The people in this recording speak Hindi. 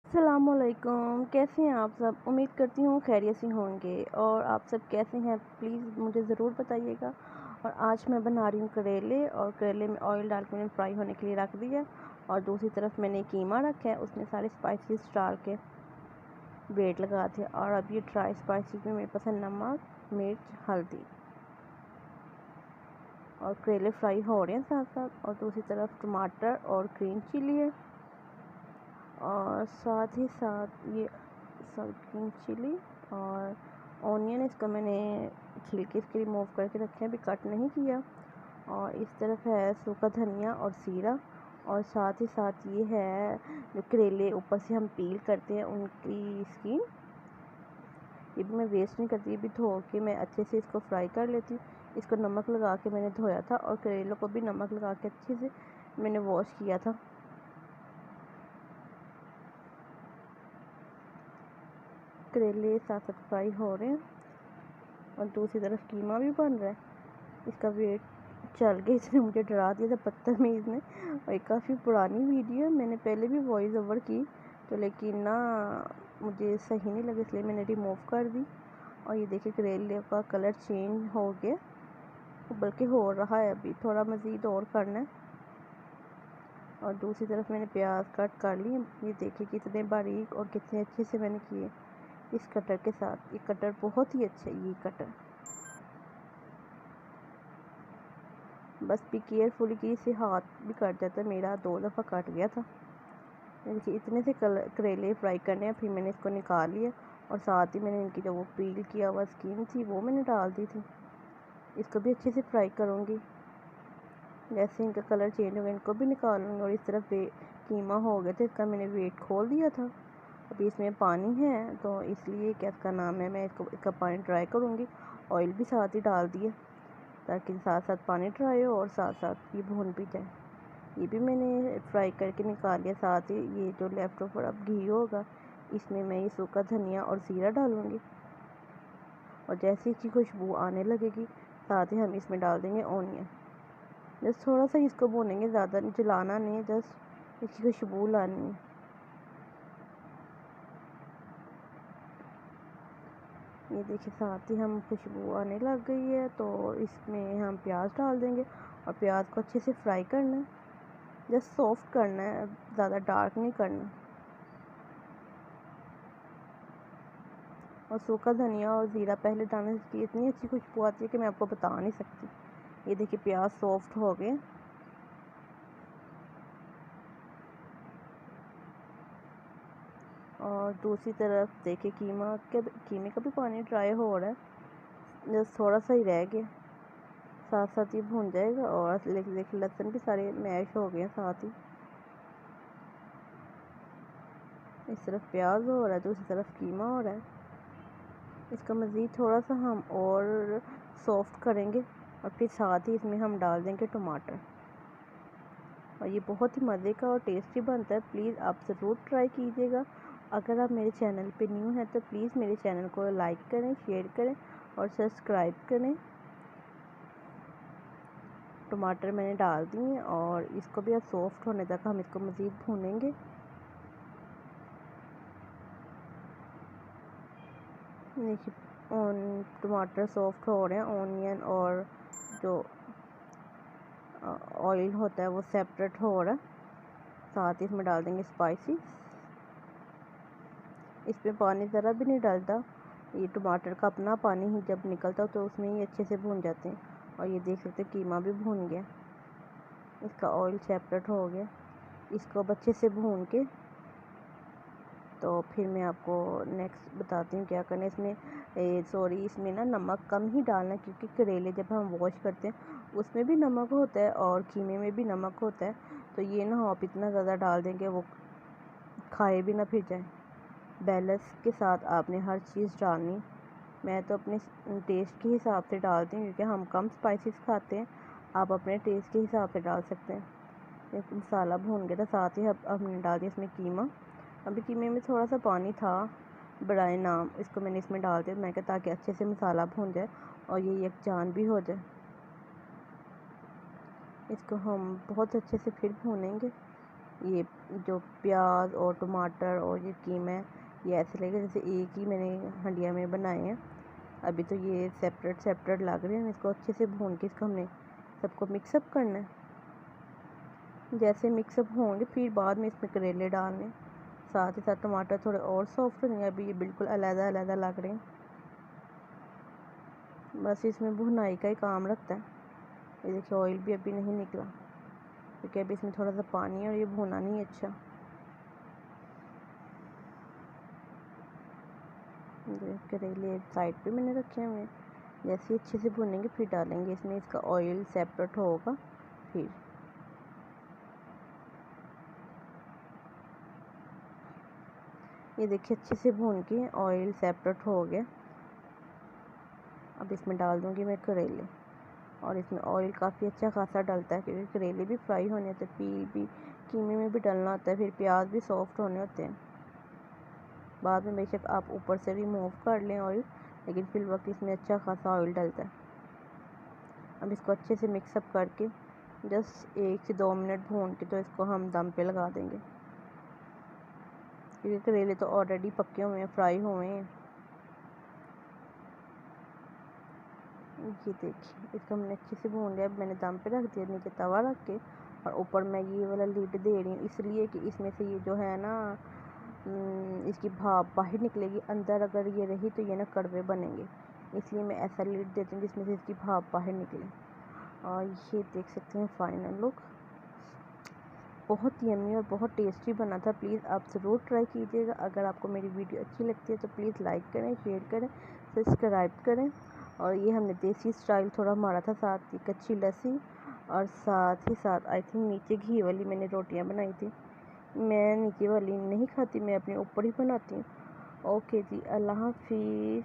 अस्सलामुअलैकुम, कैसे हैं आप सब। उम्मीद करती हूँ खैरियत से होंगे। और आप सब कैसे हैं प्लीज़ मुझे ज़रूर बताइएगा। और आज मैं बना रही हूँ करेले, और करेले में ऑयल डाल के मैंने फ्राई होने के लिए रख दिया। और दूसरी तरफ मैंने कीमा रखा है, उसमें सारे स्पाइसेस डाल के वेट लगा दिया। और अब ये ड्राई स्पाइसेस में मेरे पास है नमक, मिर्च, हल्दी। और करेले फ्राई हो रहे हैं साथ साथ। और दूसरी तरफ टमाटर और ग्रीन चिली है, और साथ ही साथ ये ग्रीन चिली और ऑनियन, इसका मैंने छिलके इसके रिमूव करके रखे हैं, अभी कट नहीं किया। और इस तरफ है सूखा धनिया और जीरा। और साथ ही साथ ये है जो करेले ऊपर से हम पील करते हैं उनकी स्किन, ये भी मैं वेस्ट नहीं करती, ये भी धो के मैं अच्छे से इसको फ्राई कर लेती हूँ। इसको नमक लगा के मैंने धोया था, और करेलों को भी नमक लगा के अच्छे से मैंने वॉश किया था। करेले साथ साथ फ्राई हो रहे हैं, और दूसरी तरफ कीमा भी बन रहा है। इसका वेट चल गया, इसने मुझे डरा दिया था बदतमीज़ ने। और ये काफ़ी पुरानी वीडियो है, मैंने पहले भी वॉइस ओवर की तो, लेकिन ना मुझे सही नहीं लगा, इसलिए मैंने रिमूव कर दी। और ये देखिए करेले का कलर चेंज हो गया, बल्कि हो रहा है, अभी थोड़ा मज़ीद और करना है। और दूसरी तरफ मैंने प्याज कट कर ली। ये देखिए कितने बारीक और कितने अच्छे से मैंने किए इस कटर के साथ। ये कटर बहुत ही अच्छा है, ये कटर बस भी केयरफुली की से हाथ भी कट जाता है, मेरा 2 दफ़ा कट गया था। देखिए इतने से करेले फ्राई करने हैं, फिर मैंने इसको निकाल लिया। और साथ ही मैंने इनकी जो वो पील किया हुआ स्किन थी वो मैंने डाल दी थी। इसको भी अच्छे से फ्राई करूँगी, जैसे इनका कलर चेंज होगा इनको भी निकालूंगी। और इस तरफ कीमा हो गया था, इसका मैंने वेट खोल दिया था। अभी इसमें पानी है, तो इसलिए क्या इसका नाम है, मैं इसका पानी ड्राई करूँगी। ऑयल भी साथ ही डाल दिया, ताकि साथ साथ पानी ड्राई हो और साथ साथ ये भून भी जाए। ये भी मैंने फ्राई करके निकाल लिया। साथ ही ये जो लेफ्ट ओवर अब घी होगा, इसमें मैं ये सूखा धनिया और ज़ीरा डालूँगी। और जैसे इसकी खुशबू आने लगेगी, साथ ही हम इसमें डाल देंगे ऑनियन। जस्ट थोड़ा सा इसको भूनेंगे, ज़्यादा जलाना नहीं है, जस्ट इसकी खुशबू लानी है। ये देखिए साथ ही हम खुशबू आने लग गई है, तो इसमें हम प्याज डाल देंगे। और प्याज को अच्छे से फ्राई करना है, जस्ट सॉफ्ट करना है, ज़्यादा डार्क नहीं करना। और सूखा धनिया और ज़ीरा पहले डालने से इतनी अच्छी खुशबू आती है कि मैं आपको बता नहीं सकती। ये देखिए प्याज सॉफ्ट हो गए। और दूसरी तरफ देखिए कीमे का भी पानी ड्राई हो रहा है, जस्ट थोड़ा सा ही रह गया, साथ साथ ये भून जाएगा। और देखिए लहसुन भी सारे मैश हो गए हैं साथ ही। इस तरफ प्याज हो रहा है, दूसरी तरफ कीमा हो रहा है। इसका मज़ीद थोड़ा सा हम और सॉफ्ट करेंगे, और फिर साथ ही इसमें हम डाल देंगे टमाटर। और ये बहुत ही मज़े का और टेस्टी बनता है, प्लीज़ आप ज़रूर ट्राई कीजिएगा। अगर आप मेरे चैनल पे न्यू हैं तो प्लीज़ मेरे चैनल को लाइक करें, शेयर करें और सब्सक्राइब करें। टमाटर मैंने डाल दिए, और इसको भी अब सॉफ्ट होने तक हम इसको मज़ीद भूनेंगे। देखिए टमाटर सॉफ्ट हो रहे हैं, ऑनियन और जो ऑयल होता है वो सेपरेट हो रहा है। साथ ही इसमें डाल देंगे स्पाइसेस। इसमें पानी ज़रा भी नहीं डालता, ये टमाटर का अपना पानी ही जब निकलता तो उसमें ही अच्छे से भून जाते हैं। और ये देख सकते हैं कीमा भी भून गया, इसका ऑयल सेपरेट हो गया। इसको अब अच्छे से भून के तो फिर मैं आपको नेक्स्ट बताती हूँ क्या करना है इसमें। इसमें ना नमक कम ही डालना, क्योंकि करेले जब हम वॉश करते हैं उसमें भी नमक होता है और कीमे में भी नमक होता है। तो ये ना हो आप इतना ज़्यादा डाल देंगे वो खाए भी ना फिर जाए। बैलेंस के साथ आपने हर चीज़ डालनी। मैं तो अपने टेस्ट के हिसाब से डालती हूँ, क्योंकि हम कम स्पाइसेस खाते हैं। आप अपने टेस्ट के हिसाब से डाल सकते हैं। एक मसाला भून गया था, साथ ही अब हमने डाल दिया इसमें कीमा। अभी कीमे में थोड़ा सा पानी था, बढ़ाए नाम, इसको मैंने इसमें डाल दिया, मैं कहा ताकि अच्छे से मसाला भून जाए और ये यकजान भी हो जाए। इसको हम बहुत अच्छे से फिर भूनेंगे। ये जो प्याज और टमाटर और ये कीमा है, ये ऐसे लगे जैसे एक ही मैंने हंडिया में बनाए हैं। अभी तो ये सेपरेट सेपरेट लग रहे हैं। इसको अच्छे से भून के इसको हमने सबको मिक्सअप करना है। जैसे मिक्सअप होंगे फिर बाद में इसमें करेले डालने, साथ ही साथ टमाटर थोड़े और सॉफ्ट होंगे। अभी ये बिल्कुल अलग अलग लग रहे हैं। बस इसमें भुनाई का ही काम रखता है। ये देखिए ऑयल भी अभी नहीं निकला, क्योंकि अभी इसमें थोड़ा सा पानी है और ये भुना नहीं अच्छा। करेले साइड पे मैंने रखे हुए हैं। जैसे अच्छे से भुनेंगे फिर डालेंगे इसमें, इसका ऑयल सेपरेट होगा फिर। ये देखिए अच्छे से भून के ऑयल सेपरेट हो गया। अब इसमें डाल दूँगी मैं करेले, और इसमें ऑयल काफ़ी अच्छा खासा डलता है, क्योंकि करेले भी फ्राई होने होते हैं, फिर भी कीमे में भी डलना होता है, फिर प्याज भी सॉफ्ट होने होते हैं। बाद में बेशक आप ऊपर से रिमूव कर लें ऑयल, लेकिन फिर वक्त इसमें अच्छा खासा ऑयल डलता है। अब इसको अच्छे से मिक्सअप करके जस्ट 1 से 2 मिनट भून के तो इसको हम दम पे लगा देंगे, क्योंकि करेले तो ऑलरेडी पके हुए हैं, फ्राई हुए हैं। ये देखिए इसको हमने अच्छे से भून लिया। अब मैंने दम पे रख दिया नीचे तवा रख के, और ऊपर मैं ये वाला लीड दे रही हूँ, इसलिए कि इसमें से ये जो है ना इसकी भाप बाहर निकलेगी। अंदर अगर ये रही तो ये ना कड़वे बनेंगे, इसलिए मैं ऐसा लीड देती हूँ जिसमें से इसकी भाप बाहर निकले। और ये देख सकते हैं फाइनल लुक, बहुत यम्मी और बहुत टेस्टी बना था। प्लीज़ आप ज़रूर ट्राई कीजिएगा। अगर आपको मेरी वीडियो अच्छी लगती है तो प्लीज़ लाइक करें, शेयर करें, सब्सक्राइब करें। और ये हमने देसी स्टाइल थोड़ा मारा था, साथ ही कच्ची लस्सी, और साथ ही साथ आई थिंक नीचे घी वाली मैंने रोटियां बनाई थी। मैं नीचे वाली नहीं खाती, मैं अपने ऊपर ही बनाती हूँ। ओके जी, अल्लाह हाफिज़।